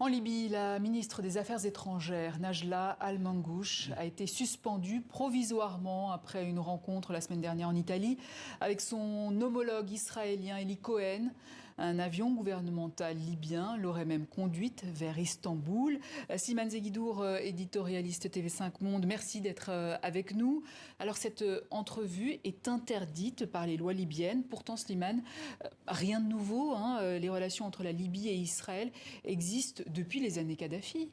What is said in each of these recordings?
En Libye, la ministre des Affaires étrangères, Najla Al-Manghouch, a été suspendue provisoirement après une rencontre la semaine dernière en Italie avec son homologue israélien Eli Cohen. Un avion gouvernemental libyen l'aurait même conduite vers Istanbul. Slimane Zeguidour, éditorialiste TV5 Monde, merci d'être avec nous. Alors cette entrevue est interdite par les lois libyennes. Pourtant, Slimane, rien de nouveau. Les relations entre la Libye et Israël existent depuis les années Kadhafi.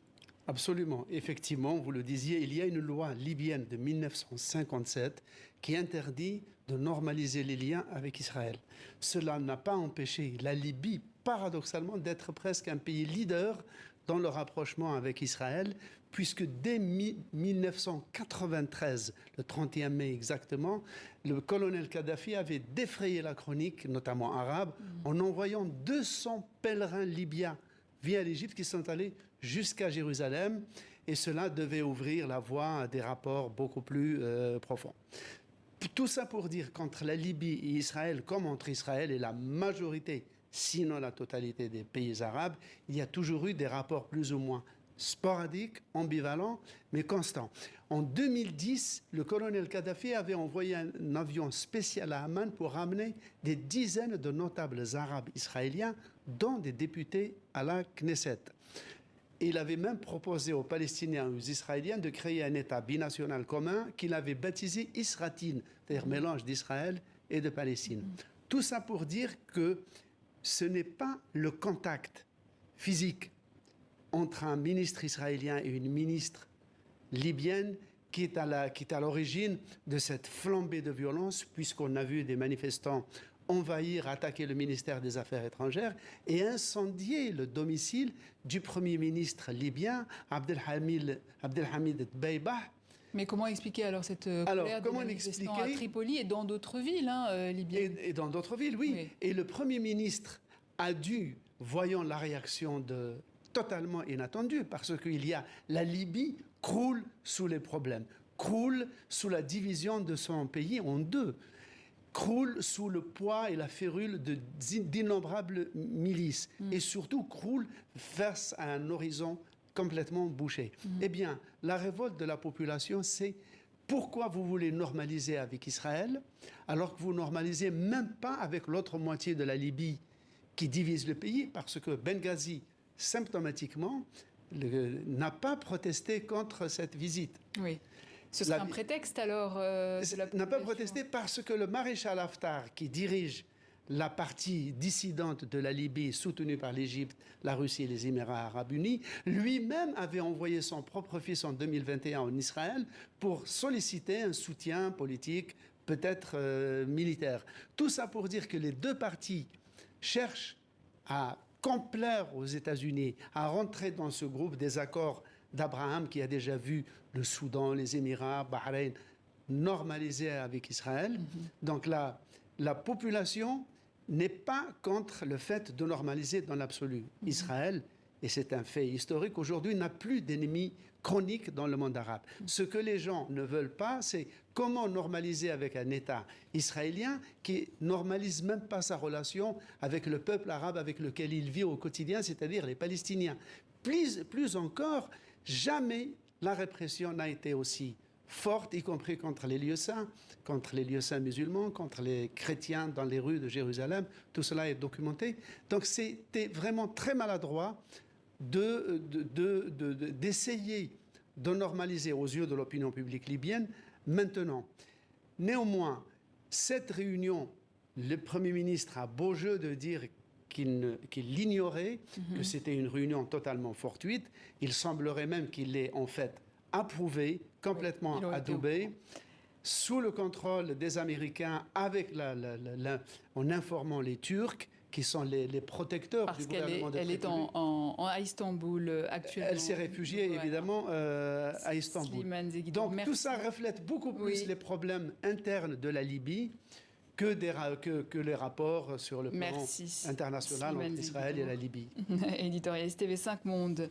Absolument. Effectivement, vous le disiez, il y a une loi libyenne de 1957 qui interdit de normaliser les liens avec Israël. Cela n'a pas empêché la Libye, paradoxalement, d'être presque un pays leader dans le rapprochement avec Israël, puisque dès 1993, le 31 mai exactement, le colonel Kadhafi avait défrayé la chronique, notamment arabe, en envoyant 200 pèlerins libyens via l'Égypte qui sont allés jusqu'à Jérusalem, et cela devait ouvrir la voie à des rapports beaucoup plus profonds. Tout ça pour dire qu'entre la Libye et Israël, comme entre Israël et la majorité, sinon la totalité des pays arabes, il y a toujours eu des rapports plus ou moins sporadiques, ambivalents, mais constants. En 2010, le colonel Kadhafi avait envoyé un avion spécial à Amman pour ramener des dizaines de notables arabes israéliens, dont des députés à la Knesset. Il avait même proposé aux Palestiniens et aux Israéliens de créer un État binational commun qu'il avait baptisé Isratin, c'est-à-dire mélange d'Israël et de Palestine. Tout ça pour dire que ce n'est pas le contact physique entre un ministre israélien et une ministre libyenne qui est à l'origine de cette flambée de violence, puisqu'on a vu des manifestants envahir, attaquer le ministère des Affaires étrangères et incendier le domicile du Premier ministre libyen, Abdelhamid Dbeibah. Mais comment expliquer alors cette colère des manifestants à Tripoli et dans d'autres villes libyennes? Et dans d'autres villes, oui. Et le Premier ministre a dû, voyant la réaction totalement inattendue, parce qu'il y a la Libye croule sous les problèmes, croule sous la division de son pays en deux, croule sous le poids et la férule d'innombrables milices, et surtout croule face à un horizon complètement bouché. Eh bien, la révolte de la population, c'est pourquoi vous voulez normaliser avec Israël, alors que vous normalisez même pas avec l'autre moitié de la Libye qui divise le pays, parce que Benghazi, symptomatiquement, n'a pas protesté contre cette visite. Oui. Ce serait un prétexte alors n'a pas protesté parce que le maréchal Haftar, qui dirige la partie dissidente de la Libye soutenue par l'Égypte, la Russie et les Émirats arabes unis, lui-même avait envoyé son propre fils en 2021 en Israël pour solliciter un soutien politique, peut-être militaire. Tout ça pour dire que les deux parties cherchent à complaire aux États-Unis, à rentrer dans ce groupe des accords d'Abraham qui a déjà vu le Soudan, les Émirats, Bahreïn normaliser avec Israël. Donc la population n'est pas contre le fait de normaliser dans l'absolu. Israël, et c'est un fait historique, aujourd'hui n'a plus d'ennemis chroniques dans le monde arabe. Ce que les gens ne veulent pas, c'est comment normaliser avec un État israélien qui normalise même pas sa relation avec le peuple arabe avec lequel il vit au quotidien, c'est-à-dire les Palestiniens. Plus encore, jamais la répression n'a été aussi forte, y compris contre les lieux saints musulmans, contre les chrétiens dans les rues de Jérusalem. Tout cela est documenté. Donc c'était vraiment très maladroit d'essayer de normaliser aux yeux de l'opinion publique libyenne maintenant. Néanmoins, cette réunion, le Premier ministre a beau jeu de dire qu'il l'ignorait, que c'était une réunion totalement fortuite. Il semblerait même qu'il l'ait en fait approuvé, complètement adoubé, sous le contrôle des Américains, en informant les Turcs, qui sont les protecteurs du gouvernement de Tripoli. Elle est à Istanbul actuellement. Elle s'est réfugiée, évidemment, à Istanbul. Donc tout ça reflète beaucoup plus les problèmes internes de la Libye que les rapports sur le plan international entre Israël et la Libye. Éditorialiste TV5 Monde.